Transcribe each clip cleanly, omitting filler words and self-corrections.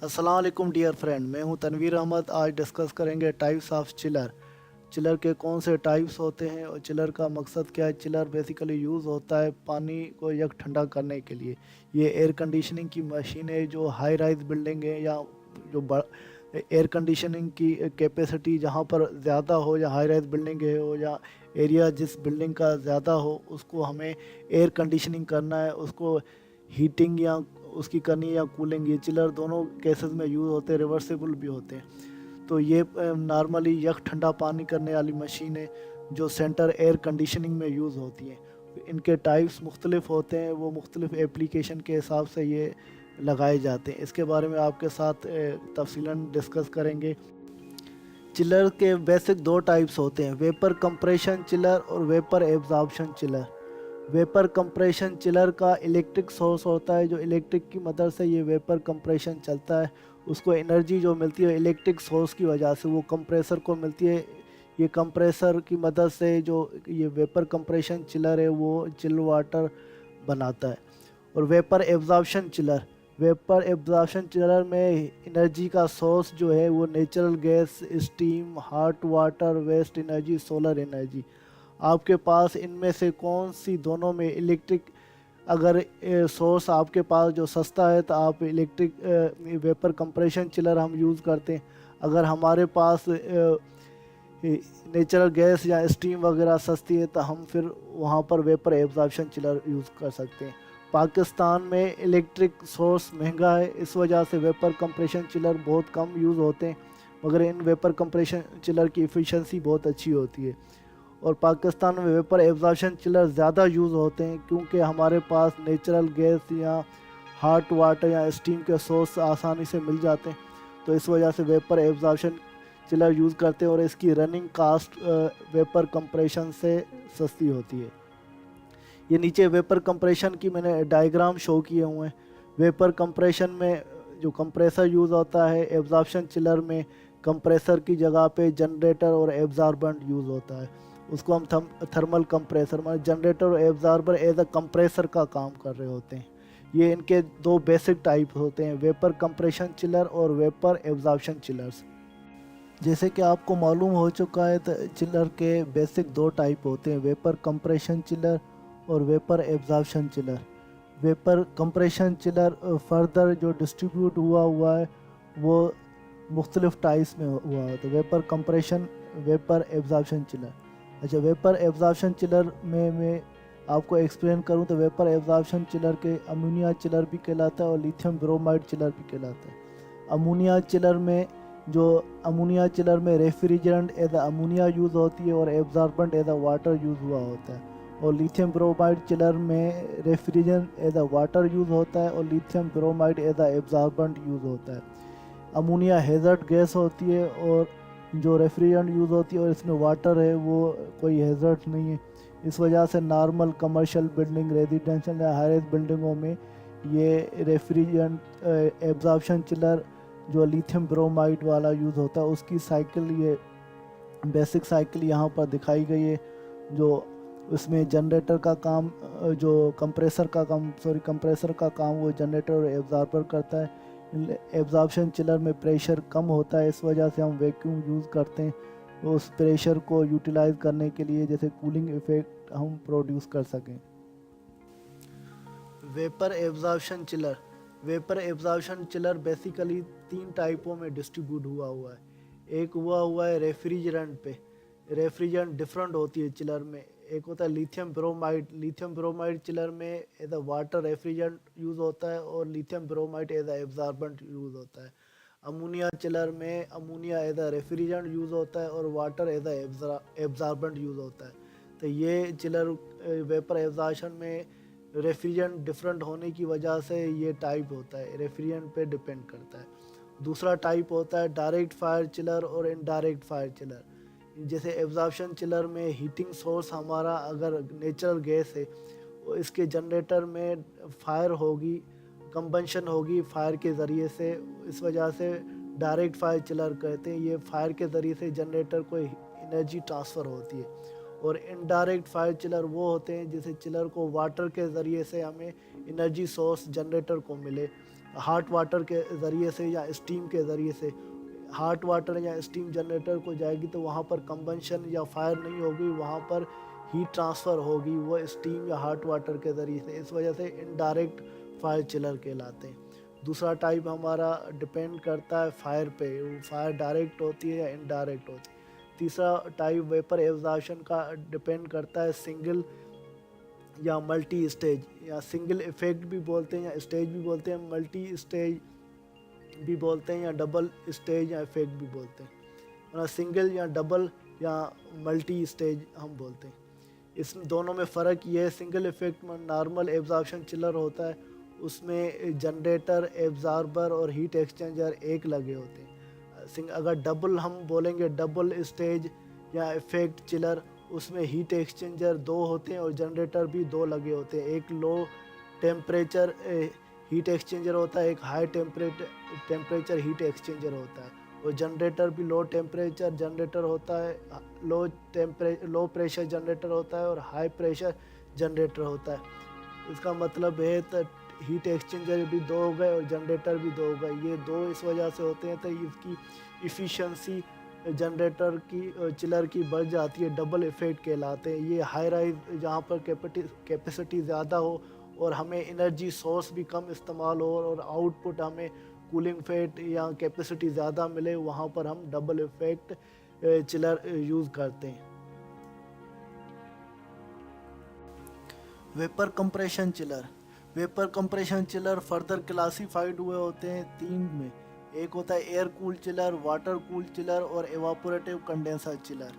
अस्सलाम वालेकुम dear friend, मैं हूं तनवीर अहमद। आज डिस्कस करेंगे टाइप्स ऑफ चिलर। चिलर के कौन से टाइप्स होते हैं और चिलर का मकसद क्या है। चिलर बेसिकली यूज़ होता है पानी को यक ठंडा करने के लिए। ये एयर कंडीशनिंग की मशीन है जो हाई राइज बिल्डिंग है या जो एयर कंडीशनिंग की कैपेसिटी जहाँ पर ज़्यादा हो या हाई राइज बिल्डिंग है हो या एरिया जिस बिल्डिंग का ज़्यादा हो उसको हमें एयर कंडीशनिंग करना है, उसको हीटिंग या उसकी करनी या कूलिंग। ये चिलर दोनों केसेस में यूज़ होते हैं, रिवर्सेबल भी होते हैं। तो ये नॉर्मली यक ठंडा पानी करने वाली मशीन है जो सेंटर एयर कंडीशनिंग में यूज़ होती है। इनके टाइप्स मुख्तलिफ होते हैं, वो मुख्तलिफ एप्लीकेशन के हिसाब से ये लगाए जाते हैं। इसके बारे में आपके साथ तफसीलन डिस्कस करेंगे। चिलर के बेसिक दो टाइप्स होते हैं, वेपर कंप्रेशन चिलर और vapour absorption chiller. Vapour compression chiller का इलेक्ट्रिक सोर्स होता है, जो इलेक्ट्रिक की मदद से ये वेपर कंप्रेशन चलता है। उसको एनर्जी जो मिलती है इलेक्ट्रिक सोर्स की वजह से वो कंप्रेसर को मिलती है। ये कंप्रेसर की मदद से जो ये वेपर कंप्रेशन चिलर है वो चिल वाटर बनाता है। और वेपर एब्जॉर्प्शन चिलर में एनर्जी का सोर्स जो है वो natural gas, steam, hot water, waste energy, solar energy. आपके पास इनमें से कौन सी दोनों में इलेक्ट्रिक अगर सोर्स आपके पास जो सस्ता है तो आप इलेक्ट्रिक वेपर कंप्रेशन चिलर हम यूज़ करते हैं। अगर हमारे पास नेचुरल गैस या स्टीम वगैरह सस्ती है तो हम फिर वहाँ पर वेपर एब्जॉर्प्शन चिलर यूज़ कर सकते हैं। पाकिस्तान में इलेक्ट्रिक सोर्स महंगा है, इस वजह से वेपर कंप्रेशन चिलर बहुत कम यूज़ होते हैं, मगर इन वेपर कंप्रेशन चिलर की एफिशिएंसी बहुत अच्छी होती है। और पाकिस्तान में वेपर एब्जॉर्प्शन चिलर ज़्यादा यूज़ होते हैं क्योंकि हमारे पास नेचुरल गैस या हॉट वाटर या स्टीम के सोर्स आसानी से मिल जाते हैं। तो इस वजह से वेपर एब्जॉर्प्शन चिलर यूज़ करते हैं और इसकी रनिंग कास्ट वेपर कंप्रेशन से सस्ती होती है। ये नीचे वेपर कंप्रेशन की मैंने डायग्राम शो किए हुए हैं। वेपर कंप्रेशन में जो कंप्रेसर यूज़ होता है, एब्जॉर्प्शन चिलर में कंप्रेसर की जगह पे जनरेटर और एब्जॉर्बेंट यूज़ होता है। उसको हम थर्मल कंप्रेसर, मतलब जनरेटर और एब्जॉर्बर एज अ कंप्रेसर का काम कर रहे होते हैं। ये इनके दो बेसिक टाइप होते हैं, वेपर कंप्रेशन चिलर और वेपर एब्जॉर्प्शन चिलर्स। जैसे कि आपको मालूम हो चुका है तो चिलर के बेसिक दो टाइप होते हैं, वेपर कंप्रेशन चिलर और vapour absorption chiller. Vapour compression chiller further जो डिस्ट्रीब्यूट हुआ हुआ है वो मुख्तलिफ टाइप्स में हुआ है। तो vapour compression, vapour absorption chiller. अच्छा, वेपर एब्जॉर्प्शन चिलर में मैं आपको एक्सप्लेन करूं तो वेपर एब्जॉर्प्शन चिलर के अमोनिया चिलर भी कहलाता है और लिथियम ब्रोमाइड चिलर भी कहलाता है। अमोनिया चिलर में जो अमोनिया चिलर में रेफ्रिजरेंट एज अमोनिया यूज़ होती है और एब्जॉर्बेंट एज वाटर यूज़ हुआ होता है। और लिथियम ब्रोमाइड चिलर में रेफ्रिजरेंट एज वाटर यूज़ होता है और lithium bromide as absorbent use होता है। अमोनिया हैज़र्ड गैस होती है और जो रेफ्रिजरेंट यूज़ होती है और इसमें वाटर है वो कोई हैज़र्ड नहीं है। इस वजह से नॉर्मल कमर्शियल बिल्डिंग, रेजिडेंशियल या हाई राइज बिल्डिंगों में ये रेफ्रिजरेंट एब्जॉर्प्शन चिलर जो लिथियम ब्रोमाइड वाला यूज़ होता है उसकी साइकिल, ये बेसिक साइकिल यहाँ पर दिखाई गई है। जो उसमें जनरेटर का काम, जो कंप्रेसर का काम वो जनरेटर और एब्जॉर्बर करता है। एब्जॉर्प्शन चिलर में प्रेशर कम होता है, इस वजह से हम वैक्यूम यूज़ करते हैं उस प्रेशर को यूटिलाइज करने के लिए, जैसे कूलिंग इफेक्ट हम प्रोड्यूस कर सकें। Vapour absorption chiller. Vapour absorption chiller basically तीन टाइपों में डिस्ट्रीब्यूट हुआ है। एक हुआ है रेफ्रिजरेंट पे। रेफ्रिजरेंट डिफरेंट होती है चिलर में। एक होता है lithium bromide. Lithium bromide chiller में as a water refrigerant use होता है और lithium bromide as a absorbent use होता है। अमोनिया चिलर में ammonia as a refrigerant use होता है और water as a absorbent use होता है। तो ये चिलर वेपर एब्जॉर्प्शन में रेफ्रिजरेंट डिफरेंट होने की वजह से ये टाइप होता है, रेफ्रिजरेंट पे डिपेंड करता है। दूसरा टाइप होता है डायरेक्ट फायर चिलर और इनडायरेक्ट फायर चिलर। जैसे एब्जॉर्प्शन चिलर में हीटिंग सोर्स हमारा अगर नेचुरल गैस है, इसके जनरेटर में फायर होगी, कंबंशन होगी फायर के ज़रिए से, इस वजह से डायरेक्ट फायर चिलर कहते हैं। ये फायर के ज़रिए से जनरेटर को एनर्जी ट्रांसफ़र होती है। और इनडायरेक्ट फायर चिलर वो होते हैं जिसे चिलर को वाटर के ज़रिए से हमें एनर्जी सोर्स जनरेटर को मिले। हॉट वाटर के ज़रिए से या स्टीम के ज़रिए से। हॉट वाटर या स्टीम जनरेटर को जाएगी तो वहाँ पर कंबंशन या फायर नहीं होगी, वहाँ पर हीट ट्रांसफ़र होगी वो स्टीम या हॉट वाटर के ज़रिए से। इस वजह से इनडायरेक्ट फायर चिलर कहलाते हैं। दूसरा टाइप हमारा डिपेंड करता है फायर पे, फायर डायरेक्ट होती है या इनडायरेक्ट होती है। तीसरा टाइप वेपर एब्जॉर्प्शन का डिपेंड करता है सिंगल या मल्टी स्टेज, या सिंगल इफेक्ट भी बोलते हैं या स्टेज भी बोलते हैं, मल्टी स्टेज भी बोलते हैं, या डबल स्टेज या इफेक्ट भी बोलते हैं। मतलब सिंगल या डबल या मल्टी स्टेज हम बोलते हैं। इस दोनों में फ़र्क ये है, सिंगल इफेक्ट में नॉर्मल एब्जॉर्प्शन चिलर होता है, उसमें जनरेटर, एब्जॉर्बर और हीट एक्सचेंजर एक लगे होते हैं। अगर डबल हम बोलेंगे, डबल स्टेज या इफेक्ट चिलर, उसमें हीट एक्सचेंजर दो होते हैं और जनरेटर भी दो लगे होते हैं। एक लो टेम्परेचर हीट एक्सचेंजर होता है, एक हाई टेम्परेचर हीट एक्सचेंजर होता है। और जनरेटर भी लो टेम्परेचर जनरेटर होता है, लो प्रेशर जनरेटर होता है और हाई प्रेशर जनरेटर होता है। इसका मतलब है तो हीट एक्सचेंजर भी दो हो गए और जनरेटर भी दो हो गए। ये दो इस वजह से होते हैं तो इसकी इफ़िशेंसी जनरेटर की चिलर की बढ़ जाती है, डबल इफेक्ट कहलाते हैं। ये हाई राइज जहाँ पर कैपेसिटी ज़्यादा हो और हमें एनर्जी सोर्स भी कम इस्तेमाल हो और आउटपुट हमें कूलिंग फेट या कैपेसिटी ज़्यादा मिले, वहाँ पर हम डबल इफेक्ट चिलर यूज़ करते हैं। Vapour compression chiller, vapour compression chiller further classified हुए होते हैं तीन में। एक होता है air cool chiller, water cool chiller और एवापोरेटिव कंडेंसर चिलर।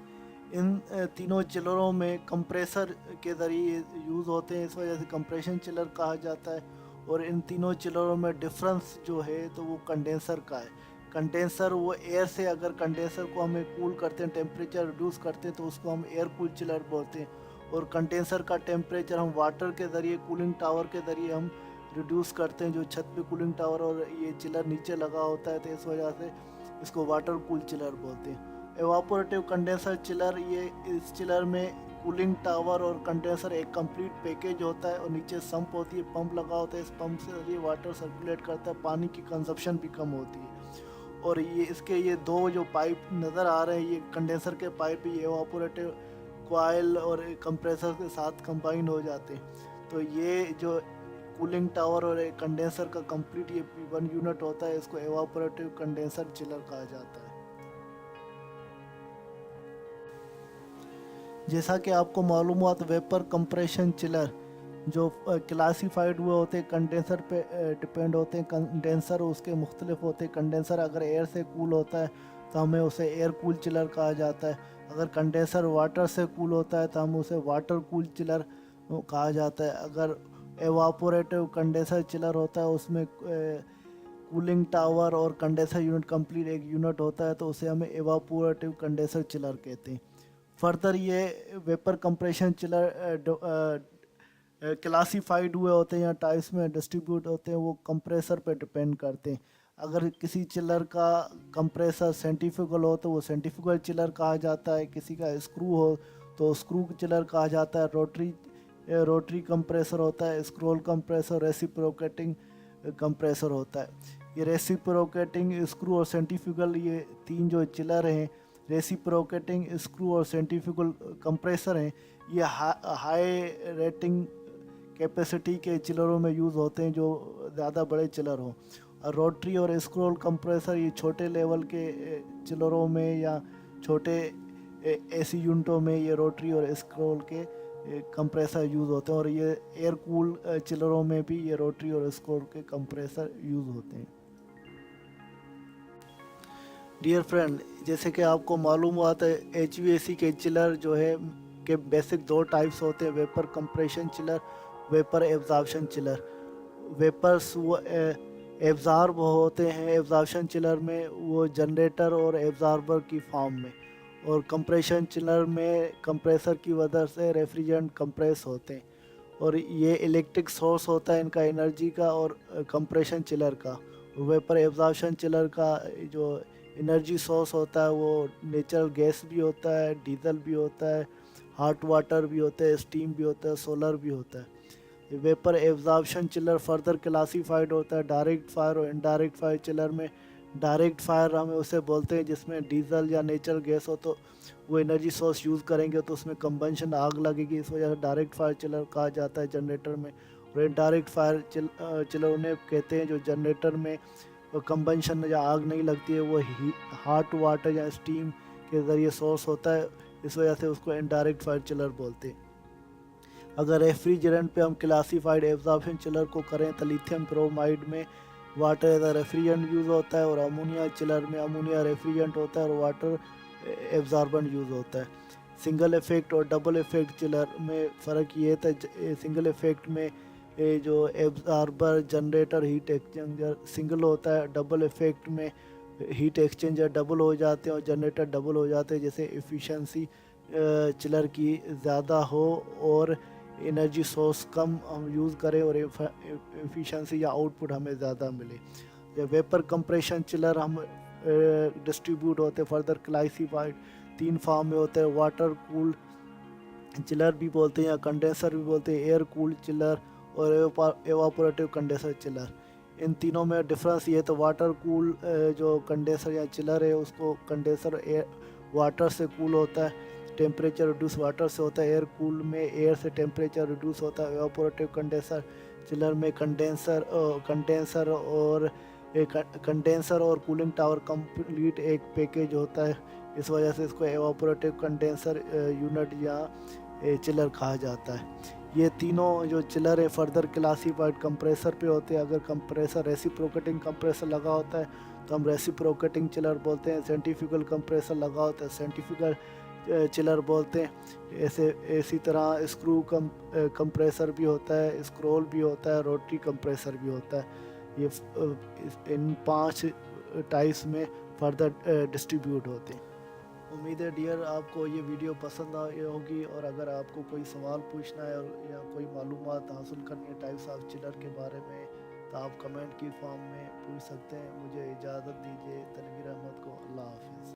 इन तीनों चिलरों में कंप्रेसर के ज़रिए यूज़ होते हैं, इस वजह से कंप्रेशन चिलर कहा जाता है। और इन तीनों चिलरों में डिफरेंस जो है तो वो कंडेंसर का है। कंडेंसर वो एयर से, अगर कंडेंसर को हमें कूल करते हैं, टेम्परेचर रिड्यूस करते हैं तो उसको हम एयर कूल चिलर बोलते हैं। और कंडेंसर का टेम्परेचर हम वाटर के ज़रिए, कूलिंग टावर के ज़रिए हम रिड्यूस करते हैं, जो छत पे कूलिंग टावर और ये चिलर नीचे लगा होता है, तो इस वजह से इसको वाटर कूल चिलर बोलते हैं। एवापोरेटिव कंडेंसर चिलर, ये इस चिलर में कूलिंग टावर और कंडेंसर एक कंप्लीट पैकेज होता है और नीचे सम्प होती है, पंप लगा होता है, इस पंप से ये वाटर सर्कुलेट करता है, पानी की कंजप्शन भी कम होती है। और ये इसके ये दो जो पाइप नज़र आ रहे हैं, ये कंडेंसर के पाइप, ये एवापोरेटिव कॉइल और कंप्रेसर के साथ कंबाइन हो जाते हैं। तो ये जो कूलिंग टावर और एक कंडेंसर का कंप्लीट ये वन यूनिट होता है, इसको एवापोरेटिव कंडेंसर चिलर कहा जाता है। जैसा कि आपको मालूम हुआ तो वेपर कंप्रेशन चिलर जो क्लासीफाइड हुए होते हैं कंडेंसर पे डिपेंड होते हैं। कंडेंसर उसके मुख्तलिफ होते हैं। कंडेंसर अगर एयर से कूल होता है तो हमें उसे एयर कूल चिलर कहा जाता है। अगर कंडेंसर वाटर से कूल होता है तो हम उसे वाटर कूल चिलर कहा जाता है। अगर एवापोरेटिव कंडेंसर चिलर होता है, उसमें कूलिंग टावर और कंडेंसर यूनिट कंप्लीट एक यूनिट होता है, तो उसे हमें एवापोरेटिव कंडेंसर चिलर कहते हैं। फर्दर ये वेपर कंप्रेशन चिलर क्लासीफाइड हुए होते हैं या टाइप्स में डिस्ट्रीब्यूट होते हैं, वो कंप्रेसर पे डिपेंड करते हैं। अगर किसी चिलर का कंप्रेसर सेंट्रीफ्यूगल हो तो वो सेंट्रीफ्यूगल चिलर कहा जाता है, किसी का स्क्रू हो तो स्क्रू चिलर कहा जाता है, रोटरी कंप्रेसर होता है, स्क्रोल कंप्रेसर, रेसिप्रोकेटिंग कंप्रेसर होता है। ये रेसिप्रोकेटिंग, स्क्रू और सेंट्रीफ्यूगल, ये तीन जो चिलर हैं, रेसिप्रोकेटिंग, स्क्रू और सेंट्रीफ्यूगल कंप्रेसर हैं, ये हाई रेटिंग कैपेसिटी के चिलरों में यूज़ होते हैं जो ज़्यादा बड़े चिलर हों। और रोटरी और स्क्रोल कंप्रेसर ये छोटे लेवल के चिलरों में या छोटे एसी यूनिटों में ये रोटरी और स्क्रोल के कंप्रेसर यूज़ होते हैं। और ये एयर कूल चिलरों में भी ये रोटरी और स्क्रोल के कंप्रेसर यूज़ होते हैं। डियर फ्रेंड, जैसे कि आपको मालूम हुआ था HVAC के चिलर जो है के बेसिक दो टाइप्स होते हैं, vapour compression chiller, vapour absorption chiller. Vapours वो एब्जॉर्ब होते हैं एब्जॉर्प्शन चिलर में, वो जनरेटर और एब्जॉर्बर की फॉर्म में। और कंप्रेशन चिलर में कंप्रेसर की वजह से रेफ्रिजरेंट कंप्रेस होते हैं। और ये इलेक्ट्रिक सोर्स होता है इनका एनर्जी का और कंप्रेशन चिलर का। वेपर एब्जॉर्प्शन चिलर का जो एनर्जी सोर्स होता है वो नेचुरल गैस भी होता है, डीजल भी होता है, हॉट वाटर भी होता है, स्टीम भी होता है, सोलर भी होता है। Vapour absorption chiller further classified होता है डायरेक्ट फायर और इनडायरेक्ट फायर चिलर में। डायरेक्ट फायर हमें उसे बोलते हैं जिसमें डीजल या नेचुरल गैस हो, तो वो एनर्जी सोर्स यूज़ करेंगे तो उसमें कंबंशन आग लगेगी, इस वजह से डायरेक्ट फायर चिलर कहा जाता है जनरेटर में। और इनडायरेक्ट फायर चिलर उन्हें कहते हैं जो जनरेटर में कंबंशन या आग नहीं लगती है, वो हॉट वाटर या स्टीम के ज़रिए सोर्स होता है, इस वजह से उसको इनडायरेक्ट फायर चिलर बोलते हैं। अगर रेफ्रिजरेंट पे हम क्लासीफाइड एब्जॉर्प्शन चिलर को करें तो लिथियम ब्रोमाइड में water as a refrigerant use होता है, और अमोनिया चिलर में अमोनिया रेफ्रिजरेंट होता है और वाटर एब्जॉर्बेंट यूज़ होता है। सिंगल इफेक्ट और डबल इफेक्ट चिलर में फ़र्क ये था, सिंगल इफेक्ट में जो absorber generator heat exchanger single होता है, डबल इफेक्ट में हीट एक्सचेंजर डबल हो जाते हैं और जनरेटर डबल हो जाते हैं, जैसे एफिशिएंसी चिलर की ज़्यादा हो और एनर्जी सोर्स कम हम यूज़ करें और एफिशिएंसी या आउटपुट हमें ज़्यादा मिले। या वेपर कंप्रेशन चिलर हम डिस्ट्रीब्यूट होते फर्दर क्लासीफाइड 3 फॉर्म में होते हैं, वाटर कूल चिलर भी बोलते हैं या कंडेंसर भी बोलते हैं, एयर कूल चिलर और एवापोरेटिव कंडेंसर चिलर। इन तीनों में डिफरेंस ये तो वाटर कूल जो कंडेंसर या चिलर है उसको कंडेंसर एयर वाटर से कूल होता है, टेम्परेचर रिड्यूस वाटर से होता है। एयर कूल में एयर से टेम्परेचर रिड्यूस होता है। एवापोरेटिव कंडेंसर चिलर में कंडेंसर और कूलिंग टावर कंप्लीट एक पैकेज होता है, इस वजह से इसको एवापोरेटिव कंडेंसर यूनिट या चिलर कहा जाता है। ये तीनों जो चिलर है फर्दर क्लासीफाइड कंप्रेसर पे होते हैं। अगर कंप्रेसर रेसिप्रोकेटिंग कंप्रेसर लगा होता है तो हम रेसिप्रोकेटिंग चिलर बोलते हैं, सेंट्रीफ्यूगल कंप्रेसर लगा होता है सेंट्रीफ्यूगल चिलर बोलते हैं। ऐसे इसी तरह स्क्रू कंप्रेसर भी होता है, स्क्रोल भी होता है, रोटरी कंप्रेसर भी होता है। ये इन 5 टाइप्स में फर्दर डिस्ट्रीब्यूट होते हैं। उम्मीद है डियर आपको ये वीडियो पसंद आई होगी, और अगर आपको कोई सवाल पूछना है या कोई मालूमात हासिल करनी है टाइप्स ऑफ चिलर के बारे में तो आप कमेंट की फॉर्म में पूछ सकते हैं। मुझे इजाज़त दीजिए। तनवीर अहमद को अल्लाह हाफिज़।